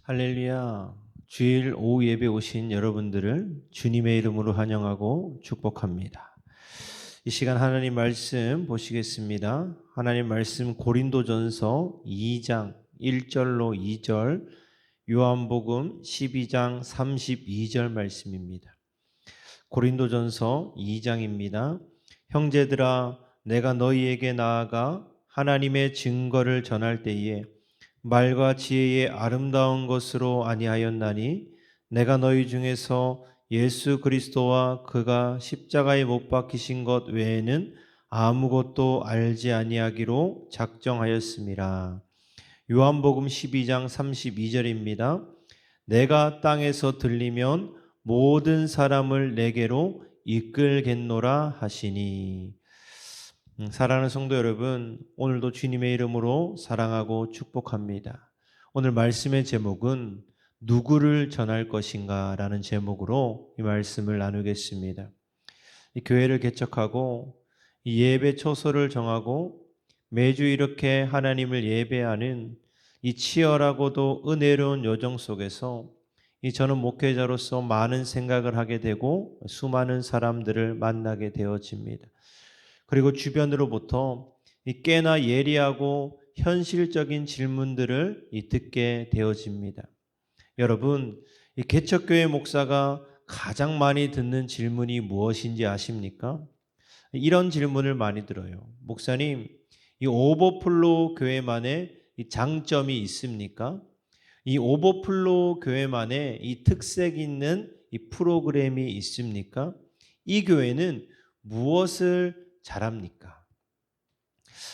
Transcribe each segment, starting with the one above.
할렐루야. 주일 오후 예배 오신 여러분들을 주님의 이름으로 환영하고 축복합니다. 이 시간 하나님 말씀 보시겠습니다. 하나님 말씀 고린도전서 2장 1절로 2절, 요한복음 12장 32절 말씀입니다. 고린도전서 2장입니다. 형제들아, 내가 너희에게 나아가 하나님의 증거를 전할 때에 말과 지혜의 아름다운 것으로 아니하였나니 내가 너희 중에서 예수 그리스도와 그가 십자가에 못 박히신 것 외에는 아무것도 알지 아니하기로 작정하였음이라. 요한복음 12장 32절입니다. 내가 땅에서 들리면 모든 사람을 내게로 이끌겠노라 하시니. 사랑하는 성도 여러분, 오늘도 주님의 이름으로 사랑하고 축복합니다. 오늘 말씀의 제목은 누구를 전할 것인가 라는 제목으로 이 말씀을 나누겠습니다. 이 교회를 개척하고 이 예배 초소를 정하고 매주 이렇게 하나님을 예배하는 이 치열하고도 은혜로운 여정 속에서 저는 목회자로서 많은 생각을 하게 되고 수많은 사람들을 만나게 되어집니다. 그리고 주변으로부터 꽤나 예리하고 현실적인 질문들을 듣게 되어집니다. 여러분, 이 개척교회 목사가 가장 많이 듣는 질문이 무엇인지 아십니까? 이런 질문을 많이 들어요. 목사님, 이 오버플로우 교회만의 이 장점이 있습니까? 이 오버플로우 교회만의 이 특색 있는 이 프로그램이 있습니까? 이 교회는 무엇을 잘합니까?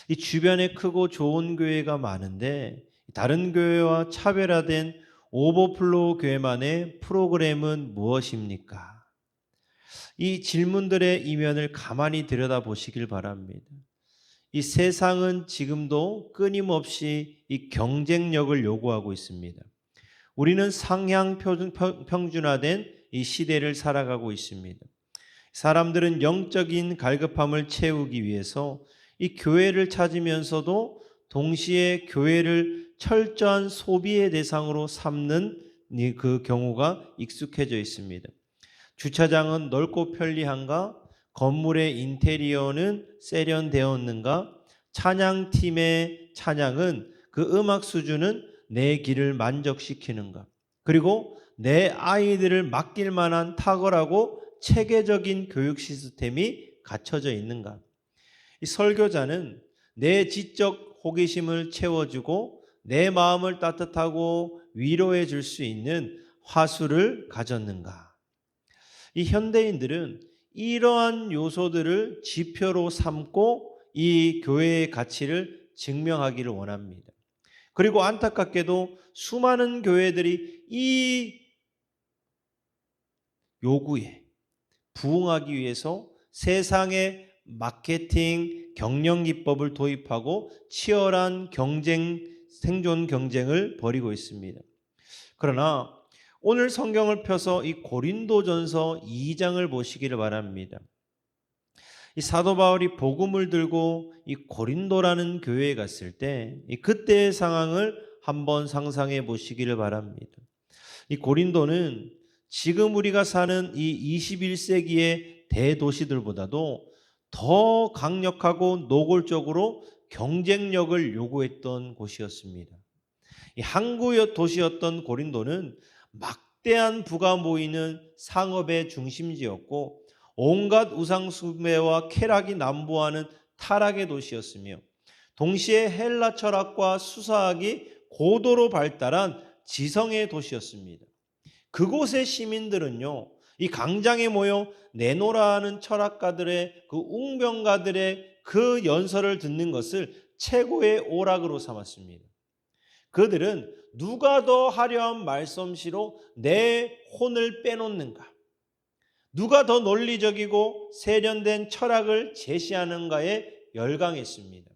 이 주변에 크고 좋은 교회가 많은데 다른 교회와 차별화된 오버플로우 교회만의 프로그램은 무엇입니까? 이 질문들의 이면을 가만히 들여다보시길 바랍니다. 이 세상은 지금도 끊임없이 이 경쟁력을 요구하고 있습니다. 우리는 상향 평준화된 이 시대를 살아가고 있습니다. 사람들은 영적인 갈급함을 채우기 위해서 이 교회를 찾으면서도 동시에 교회를 철저한 소비의 대상으로 삼는 그 경우가 익숙해져 있습니다. 주차장은 넓고 편리한가? 건물의 인테리어는 세련되었는가? 찬양팀의 찬양은 그 음악 수준은 내 귀를 만족시키는가? 그리고 내 아이들을 맡길 만한 탁월하고 체계적인 교육 시스템이 갖춰져 있는가? 이 설교자는 내 지적 호기심을 채워주고 내 마음을 따뜻하고 위로해 줄 수 있는 화술을 가졌는가? 이 현대인들은 이러한 요소들을 지표로 삼고 이 교회의 가치를 증명하기를 원합니다. 그리고 안타깝게도 수많은 교회들이 이 요구에 부응하기 위해서 세상의 마케팅, 경영 기법을 도입하고 치열한 생존 경쟁을 벌이고 있습니다. 그러나 오늘 성경을 펴서 이 고린도전서 2장을 보시기를 바랍니다. 이 사도 바울이 복음을 들고 이 고린도라는 교회에 갔을 때 그때의 상황을 한번 상상해 보시기를 바랍니다. 이 고린도는 지금 우리가 사는 이 21세기의 대도시들보다도 더 강력하고 노골적으로 경쟁력을 요구했던 곳이었습니다. 이 항구 도시였던 고린도는 막대한 부가 모이는 상업의 중심지였고 온갖 우상숭배와 쾌락이 난무하는 타락의 도시였으며 동시에 헬라 철학과 수사학이 고도로 발달한 지성의 도시였습니다. 그곳의 시민들은요, 이 광장에 모여 내노라 하는 철학가들의 그 웅변가들의 그 연설을 듣는 것을 최고의 오락으로 삼았습니다. 그들은 누가 더 화려한 말솜씨로 내 혼을 빼놓는가, 누가 더 논리적이고 세련된 철학을 제시하는가에 열광했습니다.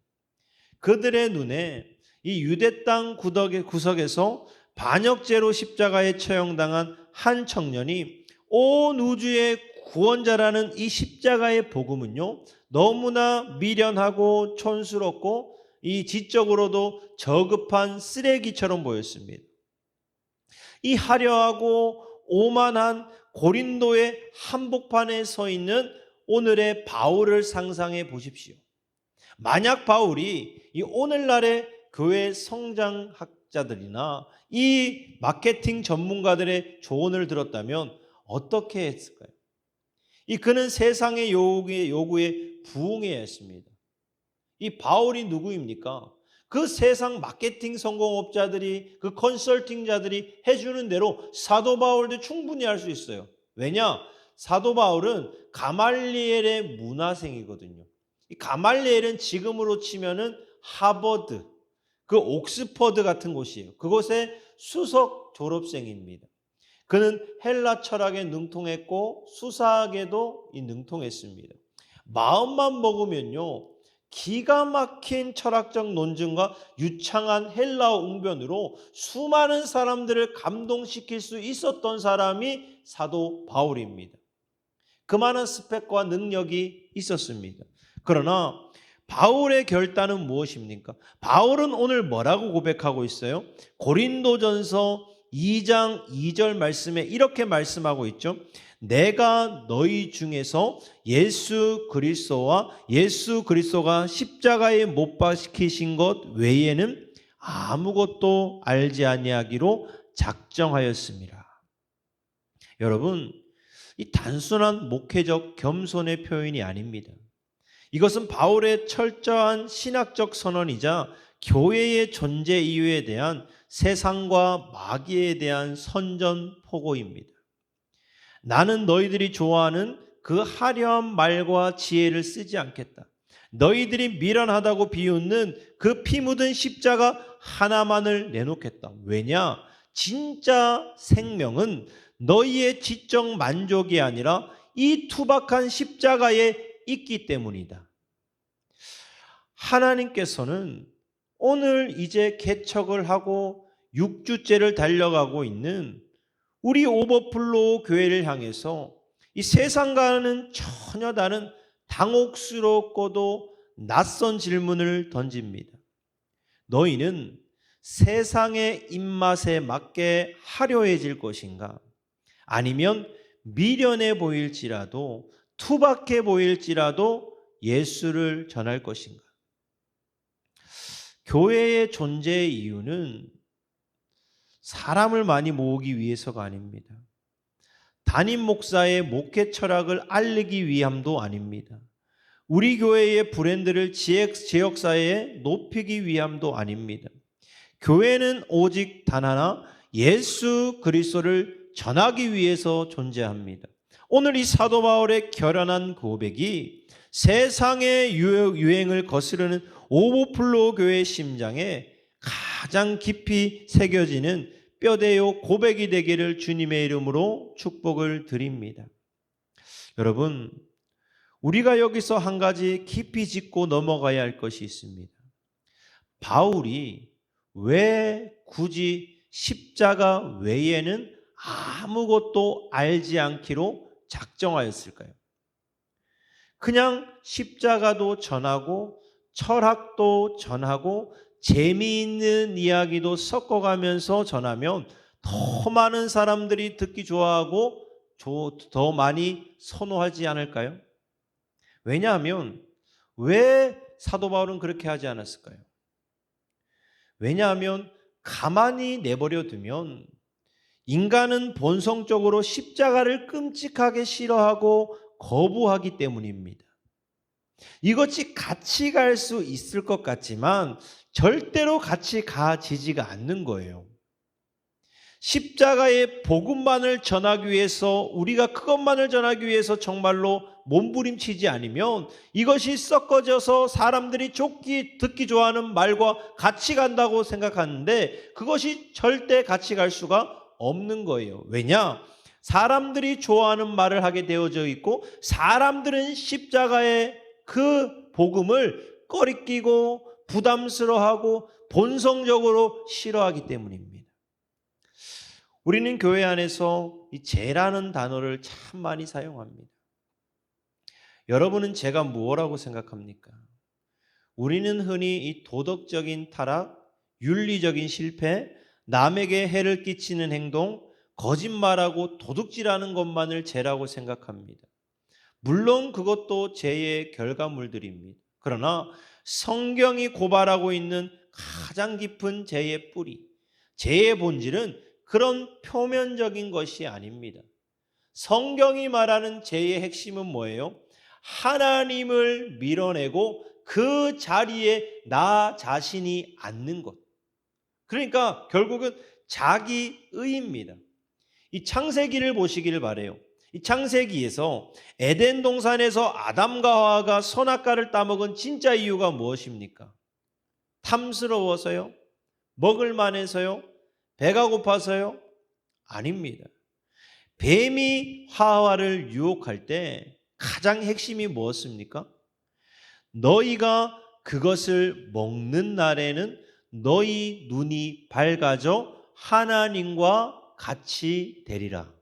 그들의 눈에 이 유대 땅 구석에서 반역죄로 십자가에 처형당한 한 청년이 온 우주의 구원자라는 이 십자가의 복음은요, 너무나 미련하고 촌스럽고 이 지적으로도 저급한 쓰레기처럼 보였습니다. 이 화려하고 오만한 고린도의 한복판에 서 있는 오늘의 바울을 상상해 보십시오. 만약 바울이 이 오늘날의 교회 성장학자들이나 이 마케팅 전문가들의 조언을 들었다면 어떻게 했을까요? 그는 세상의 요구에 부응해야 했습니다. 이 바울이 누구입니까? 그 세상 마케팅 성공업자들이, 그 컨설팅자들이 해주는 대로 사도 바울도 충분히 할 수 있어요. 왜냐? 사도 바울은 가말리엘의 문화생이거든요. 이 가말리엘은 지금으로 치면은 하버드, 그 옥스퍼드 같은 곳이에요. 그곳의 수석 졸업생입니다. 그는 헬라 철학에 능통했고 수사학에도 능통했습니다. 마음만 먹으면요, 기가 막힌 철학적 논증과 유창한 헬라어 웅변으로 수많은 사람들을 감동시킬 수 있었던 사람이 사도 바울입니다. 그만한 스펙과 능력이 있었습니다. 그러나 바울의 결단은 무엇입니까? 바울은 오늘 뭐라고 고백하고 있어요? 고린도전서 2장 2절 말씀에 이렇게 말씀하고 있죠. 내가 너희 중에서 예수 그리스도가 십자가에 못 박히신 것 외에는 아무것도 알지 아니하기로 작정하였습니다. 여러분, 이 단순한 목회적 겸손의 표현이 아닙니다. 이것은 바울의 철저한 신학적 선언이자 교회의 존재 이유에 대한 세상과 마귀에 대한 선전포고입니다. 나는 너희들이 좋아하는 그 화려한 말과 지혜를 쓰지 않겠다. 너희들이 미련하다고 비웃는 그 피 묻은 십자가 하나만을 내놓겠다. 왜냐? 진짜 생명은 너희의 지적 만족이 아니라 이 투박한 십자가에 있기 때문이다. 하나님께서는 오늘 이제 개척을 하고 6주째를 달려가고 있는 우리 오버플로우 교회를 향해서 이 세상과는 전혀 다른 당혹스럽고도 낯선 질문을 던집니다. 너희는 세상의 입맛에 맞게 화려해질 것인가? 아니면 미련해 보일지라도 투박해 보일지라도 예수를 전할 것인가? 교회의 존재의 이유는 사람을 많이 모으기 위해서가 아닙니다. 담임 목사의 목회 철학을 알리기 위함도 아닙니다. 우리 교회의 브랜드를 지역사회에 높이기 위함도 아닙니다. 교회는 오직 단 하나 예수 그리스도를 전하기 위해서 존재합니다. 오늘 이 사도 바울의 결연한 고백이 세상의 유행을 거스르는 오버플로우 교회의 심장에 가장 깊이 새겨지는 뼈대요 고백이 되기를 주님의 이름으로 축복을 드립니다. 여러분, 우리가 여기서 한 가지 깊이 짚고 넘어가야 할 것이 있습니다. 바울이 왜 굳이 십자가 외에는 아무것도 알지 않기로 작정하였을까요? 그냥 십자가도 전하고 철학도 전하고 재미있는 이야기도 섞어가면서 전하면 더 많은 사람들이 듣기 좋아하고 더 많이 선호하지 않을까요? 왜냐하면 왜 사도 바울은 그렇게 하지 않았을까요? 왜냐하면 가만히 내버려 두면 인간은 본성적으로 십자가를 끔찍하게 싫어하고 거부하기 때문입니다. 이것이 같이 갈 수 있을 것 같지만 절대로 같이 가지지가 않는 거예요. 십자가의 복음만을 전하기 위해서, 우리가 그것만을 전하기 위해서 정말로 몸부림치지 않으면 이것이 섞어져서 사람들이 듣기 좋아하는 말과 같이 간다고 생각하는데 그것이 절대 같이 갈 수가 없는 거예요. 왜냐? 사람들이 좋아하는 말을 하게 되어져 있고 사람들은 십자가의 그 복음을 꺼리끼고 부담스러워하고 본성적으로 싫어하기 때문입니다. 우리는 교회 안에서 이 죄라는 단어를 참 많이 사용합니다. 여러분은 죄가 무엇이라고 생각합니까? 우리는 흔히 이 도덕적인 타락, 윤리적인 실패, 남에게 해를 끼치는 행동, 거짓말하고 도둑질하는 것만을 죄라고 생각합니다. 물론 그것도 죄의 결과물들입니다. 그러나 성경이 고발하고 있는 가장 깊은 죄의 뿌리, 죄의 본질은 그런 표면적인 것이 아닙니다. 성경이 말하는 죄의 핵심은 뭐예요? 하나님을 밀어내고 그 자리에 나 자신이 앉는 것. 그러니까 결국은 자기의입니다. 이 창세기를 보시기를 바라요. 이 창세기에서 에덴 동산에서 아담과 하와가 선악과를 따먹은 진짜 이유가 무엇입니까? 탐스러워서요? 먹을 만해서요? 배가 고파서요? 아닙니다. 뱀이 하와를 유혹할 때 가장 핵심이 무엇입니까? 너희가 그것을 먹는 날에는 너희 눈이 밝아져 하나님과 같이 되리라.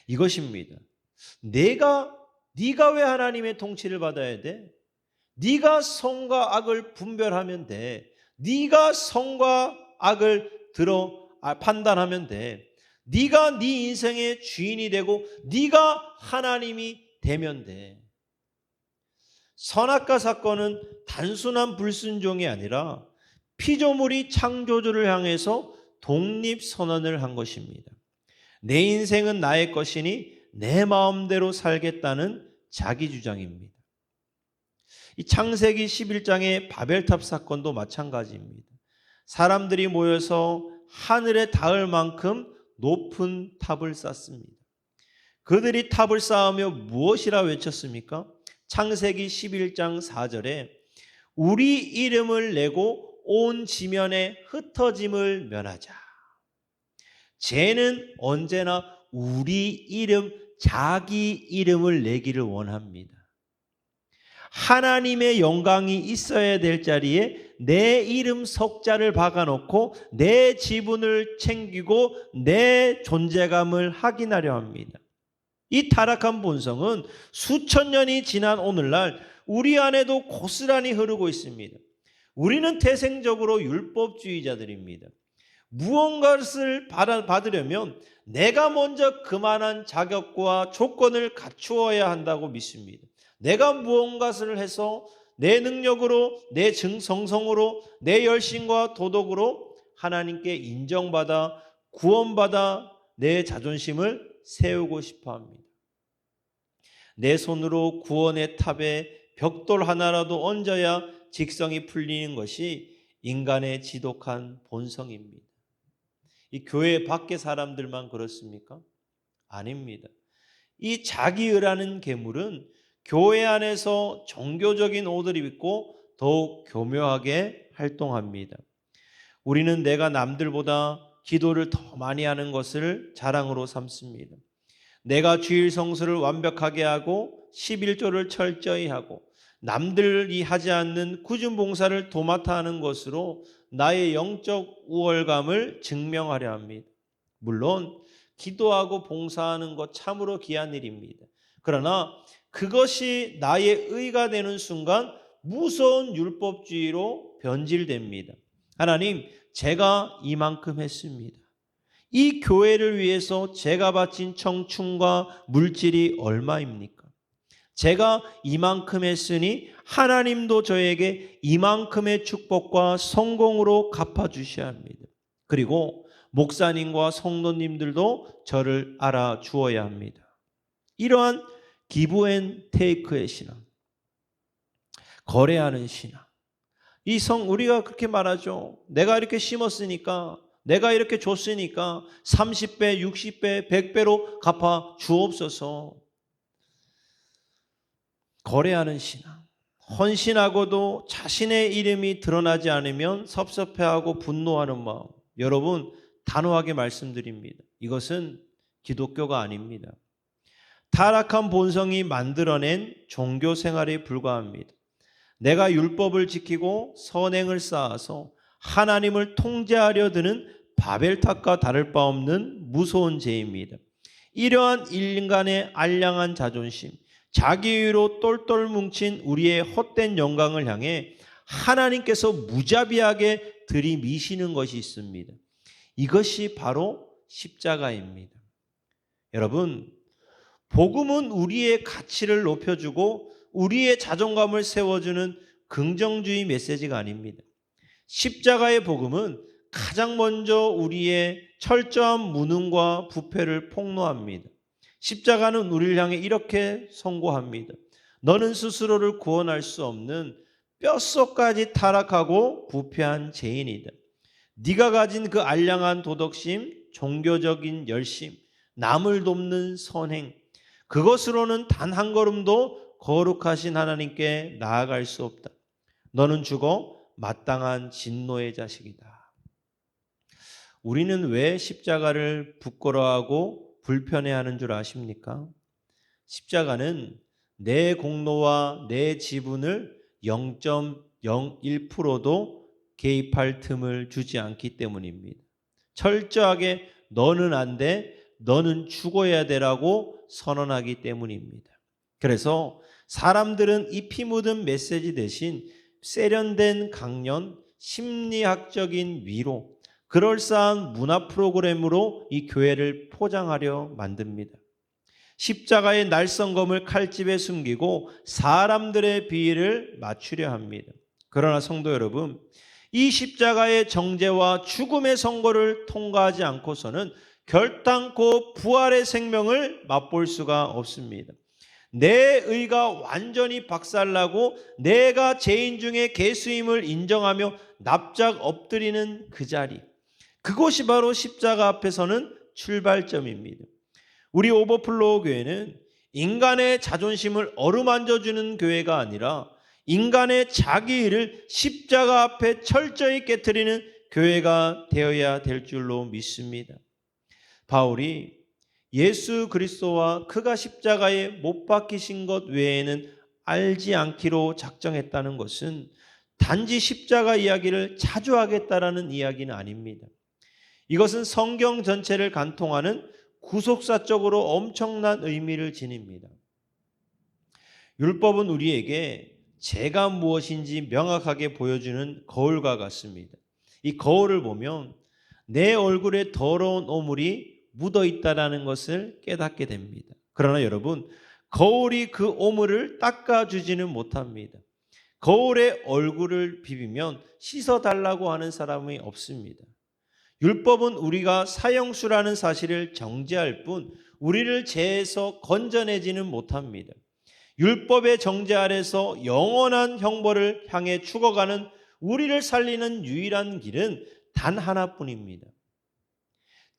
이것입니다. 네가 왜 하나님의 통치를 받아야 돼? 네가 선과 악을 분별하면 돼. 네가 선과 악을 판단하면 돼. 네가 네 인생의 주인이 되고 네가 하나님이 되면 돼. 선악과 사건은 단순한 불순종이 아니라 피조물이 창조주를 향해서 독립선언을 한 것입니다. 내 인생은 나의 것이니 내 마음대로 살겠다는 자기 주장입니다. 이 창세기 11장의 바벨탑 사건도 마찬가지입니다. 사람들이 모여서 하늘에 닿을 만큼 높은 탑을 쌓습니다. 그들이 탑을 쌓으며 무엇이라 외쳤습니까? 창세기 11장 4절에 우리 이름을 내고 온 지면에 흩어짐을 면하자. 죄는 언제나 우리 이름, 자기 이름을 내기를 원합니다. 하나님의 영광이 있어야 될 자리에 내 이름 석자를 박아놓고 내 지분을 챙기고 내 존재감을 확인하려 합니다. 이 타락한 본성은 수천 년이 지난 오늘날 우리 안에도 고스란히 흐르고 있습니다. 우리는 태생적으로 율법주의자들입니다. 무언가를 받으려면 내가 먼저 그만한 자격과 조건을 갖추어야 한다고 믿습니다. 내가 무언가를 해서 내 능력으로, 내 성성으로, 내 열심과 도덕으로 하나님께 인정받아 구원받아 내 자존심을 세우고 싶어 합니다. 내 손으로 구원의 탑에 벽돌 하나라도 얹어야 직성이 풀리는 것이 인간의 지독한 본성입니다. 이 교회 밖의 사람들만 그렇습니까? 아닙니다. 이 자기의라는 괴물은 교회 안에서 종교적인 옷을 입고 더욱 교묘하게 활동합니다. 우리는 내가 남들보다 기도를 더 많이 하는 것을 자랑으로 삼습니다. 내가 주일 성수를 완벽하게 하고 11조를 철저히 하고 남들이 하지 않는 꾸준 봉사를 도맡아 하는 것으로 나의 영적 우월감을 증명하려 합니다. 물론 기도하고 봉사하는 것 참으로 귀한 일입니다. 그러나 그것이 나의 의가 되는 순간 무서운 율법주의로 변질됩니다. 하나님, 제가 이만큼 했습니다. 이 교회를 위해서 제가 바친 청춘과 물질이 얼마입니까? 제가 이만큼 했으니 하나님도 저에게 이만큼의 축복과 성공으로 갚아주셔야 합니다. 그리고 목사님과 성도님들도 저를 알아주어야 합니다. 이러한 기브 앤 테이크의 신앙, 거래하는 신앙. 우리가 그렇게 말하죠. 내가 이렇게 심었으니까, 내가 이렇게 줬으니까 30배, 60배, 100배로 갚아 주옵소서. 거래하는 신앙. 헌신하고도 자신의 이름이 드러나지 않으면 섭섭해하고 분노하는 마음. 여러분, 단호하게 말씀드립니다. 이것은 기독교가 아닙니다. 타락한 본성이 만들어낸 종교 생활에 불과합니다. 내가 율법을 지키고 선행을 쌓아서 하나님을 통제하려 드는 바벨탑과 다를 바 없는 무서운 죄입니다. 이러한 인간의 알량한 자존심, 자기의로 똘똘 뭉친 우리의 헛된 영광을 향해 하나님께서 무자비하게 들이미시는 것이 있습니다. 이것이 바로 십자가입니다. 여러분, 복음은 우리의 가치를 높여주고 우리의 자존감을 세워주는 긍정주의 메시지가 아닙니다. 십자가의 복음은 가장 먼저 우리의 철저한 무능과 부패를 폭로합니다. 십자가는 우리를 향해 이렇게 선고합니다. 너는 스스로를 구원할 수 없는 뼛속까지 타락하고 부패한 죄인이다. 네가 가진 그 알량한 도덕심, 종교적인 열심, 남을 돕는 선행, 그것으로는 단 한 걸음도 거룩하신 하나님께 나아갈 수 없다. 너는 죽어 마땅한 진노의 자식이다. 우리는 왜 십자가를 부끄러워하고 불편해하는 줄 아십니까? 십자가는 내 공로와 내 지분을 0.01%도 개입할 틈을 주지 않기 때문입니다. 철저하게 너는 안 돼, 너는 죽어야 되라고 선언하기 때문입니다. 그래서 사람들은 이 피 묻은 메시지 대신 세련된 강연, 심리학적인 위로, 그럴싸한 문화 프로그램으로 이 교회를 포장하려 만듭니다. 십자가의 날성검을 칼집에 숨기고 사람들의 비위를 맞추려 합니다. 그러나 성도 여러분, 이 십자가의 정죄와 죽음의 선고를 통과하지 않고서는 결단코 부활의 생명을 맛볼 수가 없습니다. 내 의가 완전히 박살나고 내가 죄인 중에 괴수임을 인정하며 납작 엎드리는 그 자리, 그곳이 바로 십자가 앞에 서는 출발점입니다. 우리 오버플로우 교회는 인간의 자존심을 어루만져주는 교회가 아니라 인간의 자기의를 십자가 앞에 철저히 깨트리는 교회가 되어야 될 줄로 믿습니다. 바울이 예수 그리스도와 그가 십자가에 못 박히신 것 외에는 알지 않기로 작정했다는 것은 단지 십자가 이야기를 자주 하겠다라는 이야기는 아닙니다. 이것은 성경 전체를 간통하는 구속사적으로 엄청난 의미를 지닙니다. 율법은 우리에게 죄가 무엇인지 명확하게 보여주는 거울과 같습니다. 이 거울을 보면 내 얼굴에 더러운 오물이 묻어 있다라는 것을 깨닫게 됩니다. 그러나 여러분, 거울이 그 오물을 닦아주지는 못합니다. 거울에 얼굴을 비비면 씻어달라고 하는 사람이 없습니다. 율법은 우리가 사형수라는 사실을 정죄할 뿐 우리를 죄에서 건져내지는 못합니다. 율법의 정죄 아래서 영원한 형벌을 향해 죽어가는 우리를 살리는 유일한 길은 단 하나뿐입니다.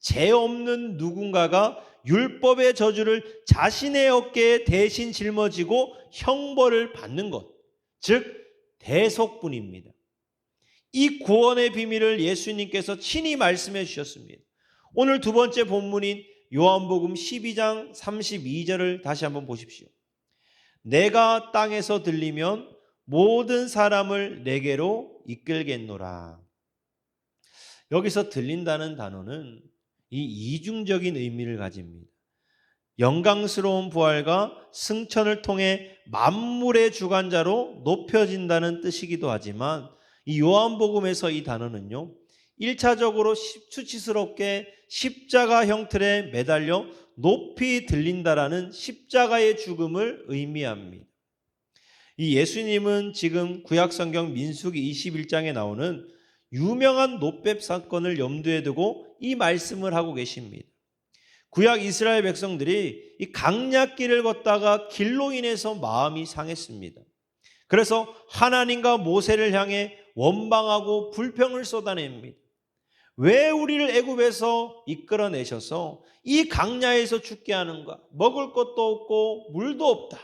죄 없는 누군가가 율법의 저주를 자신의 어깨에 대신 짊어지고 형벌을 받는 것, 즉 대속뿐입니다. 이 구원의 비밀을 예수님께서 친히 말씀해 주셨습니다. 오늘 두 번째 본문인 요한복음 12장 32절을 다시 한번 보십시오. 내가 땅에서 들리면 모든 사람을 내게로 이끌겠노라. 여기서 들린다는 단어는 이 이중적인 의미를 가집니다. 영광스러운 부활과 승천을 통해 만물의 주관자로 높여진다는 뜻이기도 하지만 이 요한복음에서 이 단어는요, 1차적으로 수치스럽게 십자가 형틀에 매달려 높이 들린다라는 십자가의 죽음을 의미합니다. 이 예수님은 지금 구약성경 민수기 21장에 나오는 유명한 놋뱀 사건을 염두에 두고 이 말씀을 하고 계십니다. 구약 이스라엘 백성들이 이 강약길을 걷다가 길로 인해서 마음이 상했습니다. 그래서 하나님과 모세를 향해 원망하고 불평을 쏟아냅니다. 왜 우리를 애굽에서 이끌어내셔서 이 강야에서 죽게 하는가? 먹을 것도 없고 물도 없다.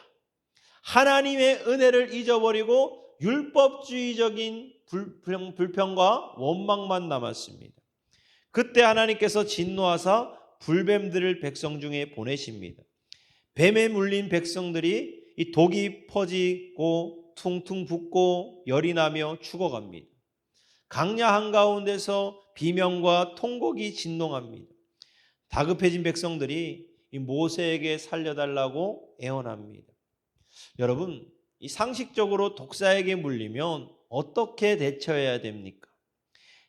하나님의 은혜를 잊어버리고 율법주의적인 불평과 원망만 남았습니다. 그때 하나님께서 진노하사 불뱀들을 백성 중에 보내십니다. 뱀에 물린 백성들이 이 독이 퍼지고 퉁퉁 붓고 열이 나며 죽어갑니다. 강야 한가운데서 비명과 통곡이 진동합니다. 다급해진 백성들이 이 모세에게 살려달라고 애원합니다. 여러분, 이 상식적으로 독사에게 물리면 어떻게 대처해야 됩니까?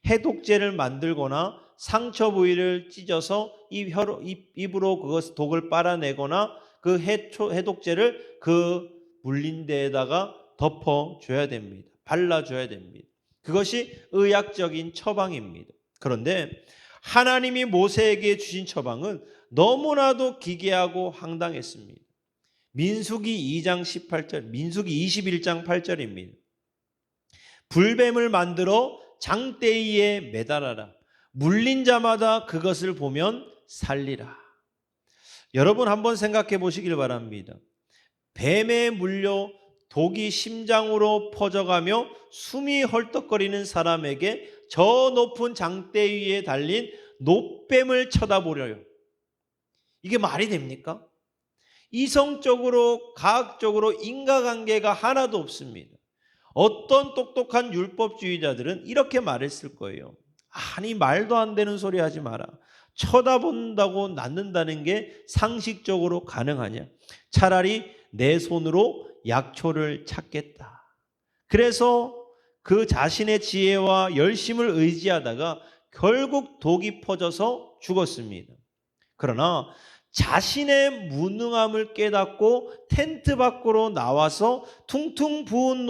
해독제를 만들거나 상처 부위를 찢어서 입으로 그것 독을 빨아내거나 그 해독제를 그 물린 데에다가 덮어줘야 됩니다. 발라줘야 됩니다. 그것이 의학적인 처방입니다. 그런데 하나님이 모세에게 주신 처방은 너무나도 기괴하고 황당했습니다. 민수기 2장 18절, 민수기 21장 8절입니다. 불뱀을 만들어 장대위에 매달아라. 물린 자마다 그것을 보면 살리라. 여러분 한번 생각해 보시길 바랍니다. 뱀에 물려 독이 심장으로 퍼져가며 숨이 헐떡거리는 사람에게 저 높은 장대 위에 달린 노뱀을 쳐다보려요. 이게 말이 됩니까? 이성적으로 과학적으로 인과관계가 하나도 없습니다. 어떤 똑똑한 율법주의자들은 이렇게 말했을 거예요. 아니 말도 안 되는 소리 하지 마라. 쳐다본다고 낫는다는 게 상식적으로 가능하냐? 차라리 내 손으로 약초를 찾겠다. 그래서 그 자신의 지혜와 열심을 의지하다가 결국 독이 퍼져서 죽었습니다. 그러나 자신의 무능함을 깨닫고 텐트 밖으로 나와서 퉁퉁 부은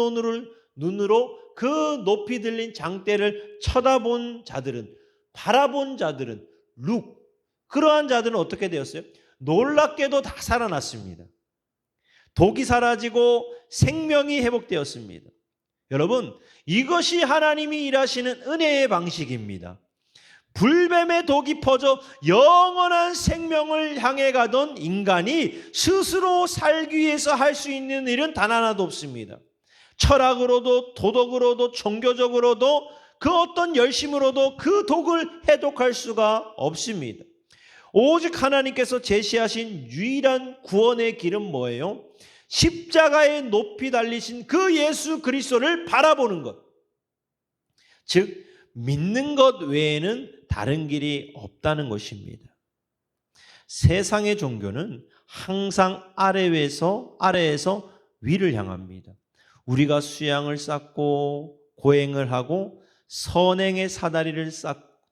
눈으로 그 높이 들린 장대를 쳐다본 자들은, 바라본 자들은, 그러한 자들은 어떻게 되었어요? 놀랍게도 다 살아났습니다. 독이 사라지고 생명이 회복되었습니다. 여러분, 이것이 하나님이 일하시는 은혜의 방식입니다. 불뱀의 독이 퍼져 영원한 생명을 향해 가던 인간이 스스로 살기 위해서 할 수 있는 일은 단 하나도 없습니다. 철학으로도 도덕으로도 종교적으로도 그 어떤 열심으로도 그 독을 해독할 수가 없습니다. 오직 하나님께서 제시하신 유일한 구원의 길은 뭐예요? 십자가에 높이 달리신 그 예수 그리스도를 바라보는 것. 즉 믿는 것 외에는 다른 길이 없다는 것입니다. 세상의 종교는 항상 아래에서 위를 향합니다. 우리가 수양을 쌓고 고행을 하고 선행의 사다리를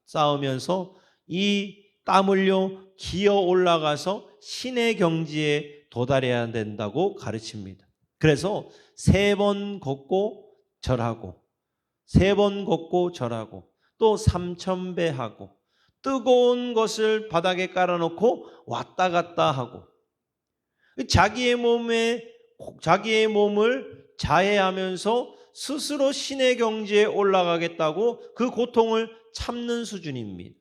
쌓으면서 이 땀 흘려 기어 올라가서 신의 경지에 도달해야 된다고 가르칩니다. 그래서 3번 걷고 절하고 3번 걷고 절하고 또 3000배 하고 뜨거운 것을 바닥에 깔아놓고 왔다 갔다 하고 자기의 몸을 자해하면서 스스로 신의 경지에 올라가겠다고 그 고통을 참는 수준입니다.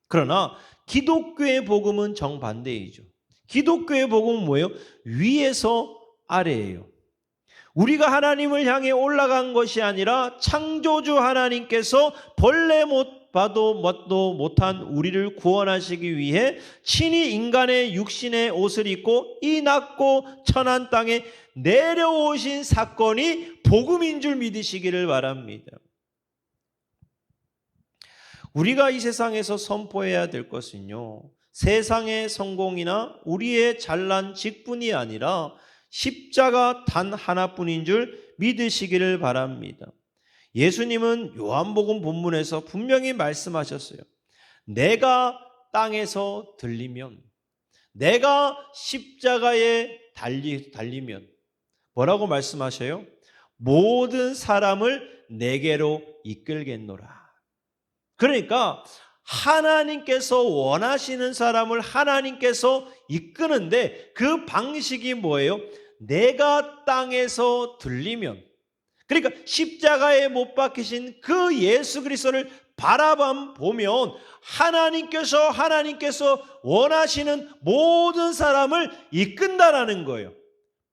그러나 기독교의 복음은 정반대이죠. 기독교의 복음은 뭐예요? 위에서 아래예요. 우리가 하나님을 향해 올라간 것이 아니라 창조주 하나님께서 벌레 못 봐도 뭣도 못한 우리를 구원하시기 위해 친히 인간의 육신의 옷을 입고 이 낮고 천한 땅에 내려오신 사건이 복음인 줄 믿으시기를 바랍니다. 우리가 이 세상에서 선포해야 될 것은요, 세상의 성공이나 우리의 잘난 직분이 아니라 십자가 단 하나뿐인 줄 믿으시기를 바랍니다. 예수님은 요한복음 본문에서 분명히 말씀하셨어요. 내가 땅에서 들리면, 내가 십자가에 달리면 뭐라고 말씀하셔요? 모든 사람을 내게로 이끌겠노라. 그러니까 하나님께서 원하시는 사람을 하나님께서 이끄는데 그 방식이 뭐예요? 내가 땅에서 들리면, 그러니까 십자가에 못 박히신 그 예수 그리스도를 바라보면 하나님께서 원하시는 모든 사람을 이끈다라는 거예요.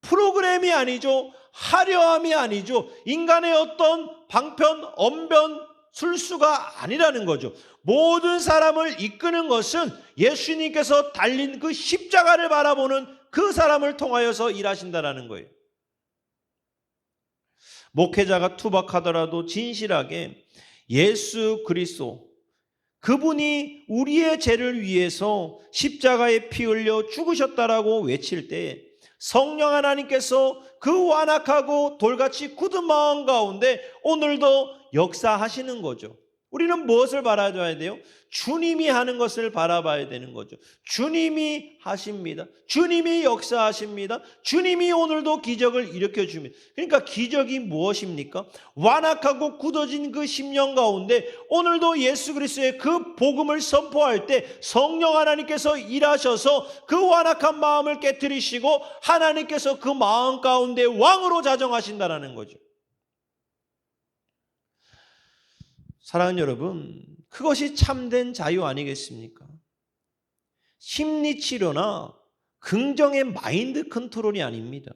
프로그램이 아니죠. 화려함이 아니죠. 인간의 어떤 방편, 언변, 술수가 아니라는 거죠. 모든 사람을 이끄는 것은 예수님께서 달린 그 십자가를 바라보는 그 사람을 통하여서 일하신다라는 거예요. 목회자가 투박하더라도 진실하게 예수 그리스도, 그분이 우리의 죄를 위해서 십자가에 피 흘려 죽으셨다라고 외칠 때 성령 하나님께서 그 완악하고 돌같이 굳은 마음 가운데 오늘도 역사하시는 거죠. 우리는 무엇을 바라봐야 돼요? 주님이 하는 것을 바라봐야 되는 거죠. 주님이 하십니다. 주님이 역사하십니다. 주님이 오늘도 기적을 일으켜 줍니다. 그러니까 기적이 무엇입니까? 완악하고 굳어진 그 심령 가운데 오늘도 예수 그리스도의 그 복음을 선포할 때 성령 하나님께서 일하셔서 그 완악한 마음을 깨트리시고 하나님께서 그 마음 가운데 왕으로 자정하신다는 거죠. 사랑하는 여러분, 그것이 참된 자유 아니겠습니까? 심리치료나 긍정의 마인드 컨트롤이 아닙니다.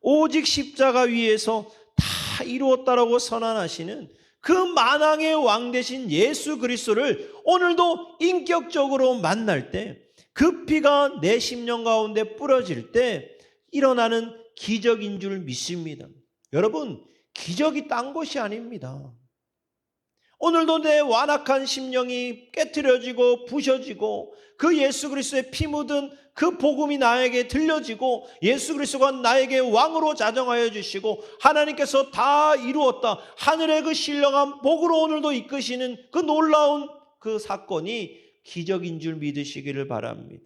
오직 십자가 위에서 다 이루었다라고 선언하시는 그 만왕의 왕 되신 예수 그리스도를 오늘도 인격적으로 만날 때, 그 피가 내 심령 가운데 뿌려질 때 일어나는 기적인 줄 믿습니다. 여러분, 기적이 딴 것이 아닙니다. 오늘도 내 완악한 심령이 깨트려지고 부셔지고 그 예수 그리스도의 피 묻은 그 복음이 나에게 들려지고 예수 그리스도가 나에게 왕으로 자정하여 주시고 하나님께서 다 이루었다, 하늘의 그 신령한 복으로 오늘도 이끄시는 그 놀라운 그 사건이 기적인 줄 믿으시기를 바랍니다.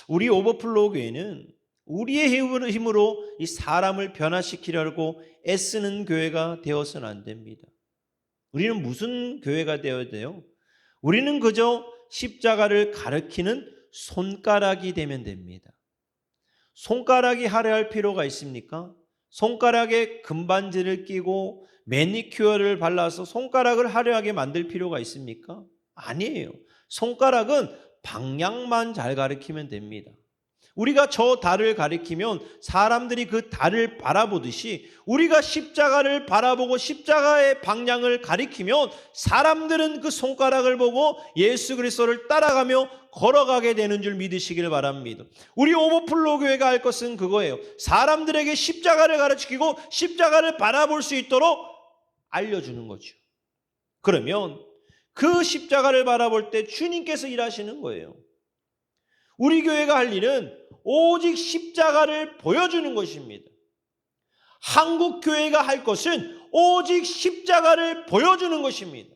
우리 오버플로우 교회는 우리의 힘으로 이 사람을 변화시키려고 애쓰는 교회가 되어서는 안 됩니다. 우리는 무슨 교회가 되어야 돼요? 우리는 그저 십자가를 가리키는 손가락이 되면 됩니다. 손가락이 화려할 필요가 있습니까? 손가락에 금반지를 끼고 매니큐어를 발라서 손가락을 화려하게 만들 필요가 있습니까? 아니에요. 손가락은 방향만 잘 가리키면 됩니다. 우리가 저 달을 가리키면 사람들이 그 달을 바라보듯이 우리가 십자가를 바라보고 십자가의 방향을 가리키면 사람들은 그 손가락을 보고 예수 그리스도를 따라가며 걸어가게 되는 줄 믿으시길 바랍니다. 우리 오버플로우 교회가 할 것은 그거예요. 사람들에게 십자가를 가르치고 십자가를 바라볼 수 있도록 알려주는 거죠. 그러면 그 십자가를 바라볼 때 주님께서 일하시는 거예요. 우리 교회가 할 일은 오직 십자가를 보여주는 것입니다. 한국 교회가 할 것은 오직 십자가를 보여주는 것입니다.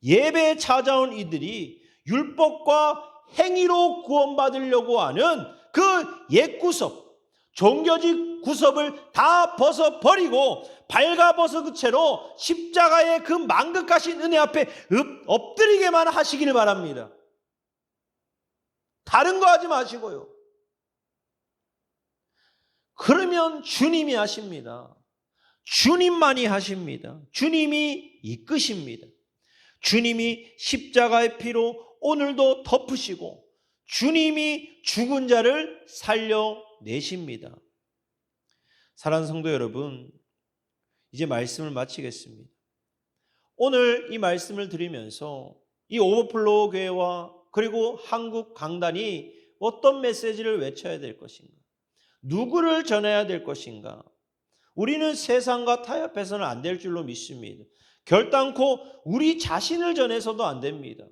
예배에 찾아온 이들이 율법과 행위로 구원받으려고 하는 그 옛 구섭, 종교적 구섭을 다 벗어버리고 발가벗어 그 채로 십자가의 그 만극하신 은혜 앞에 엎드리게만 하시기를 바랍니다. 다른 거 하지 마시고요. 그러면 주님이 하십니다. 주님만이 하십니다. 주님이 이끄십니다. 주님이 십자가의 피로 오늘도 덮으시고 주님이 죽은 자를 살려내십니다. 사랑하는 성도 여러분, 이제 말씀을 마치겠습니다. 오늘 이 말씀을 드리면서 이 오버플로우 교회와 그리고 한국 강단이 어떤 메시지를 외쳐야 될 것인가? 누구를 전해야 될 것인가? 우리는 세상과 타협해서는 안 될 줄로 믿습니다. 결단코 우리 자신을 전해서도 안 됩니다.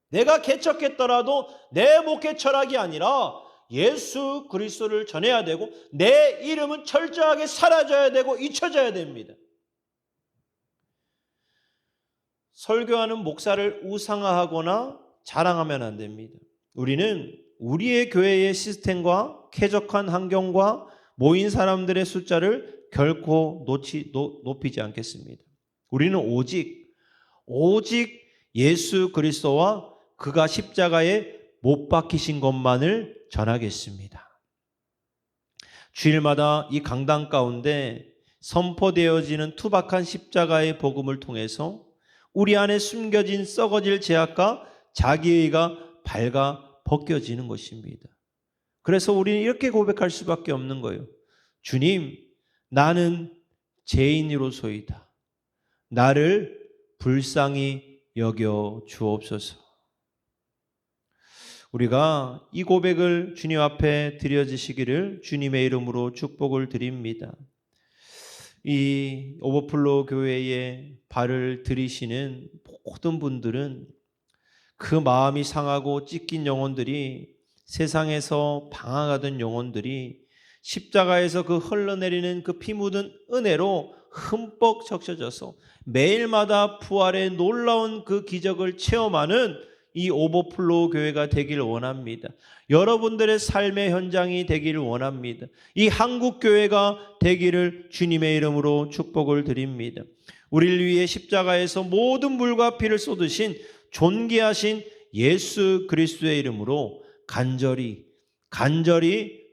내가 개척했더라도 내 목회 철학이 아니라 예수 그리스도를 전해야 되고 내 이름은 철저하게 사라져야 되고 잊혀져야 됩니다. 설교하는 목사를 우상화하거나 자랑하면 안 됩니다. 우리는 우리의 교회의 시스템과 쾌적한 환경과 모인 사람들의 숫자를 결코 높이지 않겠습니다. 우리는 오직 예수 그리스도와 그가 십자가에 못 박히신 것만을 전하겠습니다. 주일마다 이 강단 가운데 선포되어지는 투박한 십자가의 복음을 통해서 우리 안에 숨겨진 썩어질 죄악과 자기의가 발가 벗겨지는 것입니다. 그래서 우리는 이렇게 고백할 수밖에 없는 거예요. 주님, 나는 죄인으로소이다. 나를 불쌍히 여겨 주옵소서. 우리가 이 고백을 주님 앞에 드려지시기를 주님의 이름으로 축복을 드립니다. 이 오버플로우 교회에 발을 들이시는 모든 분들은 그 마음이 상하고 찢긴 영혼들이, 세상에서 방황하던 영혼들이 십자가에서 그 흘러내리는 그 피 묻은 은혜로 흠뻑 적셔져서 매일마다 부활의 놀라운 그 기적을 체험하는 이 오버플로우 교회가 되기를 원합니다. 여러분들의 삶의 현장이 되기를 원합니다. 이 한국 교회가 되기를 주님의 이름으로 축복을 드립니다. 우리를 위해 십자가에서 모든 물과 피를 쏟으신 존귀하신 예수 그리스도의 이름으로 간절히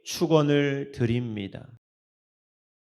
축원을 드립니다.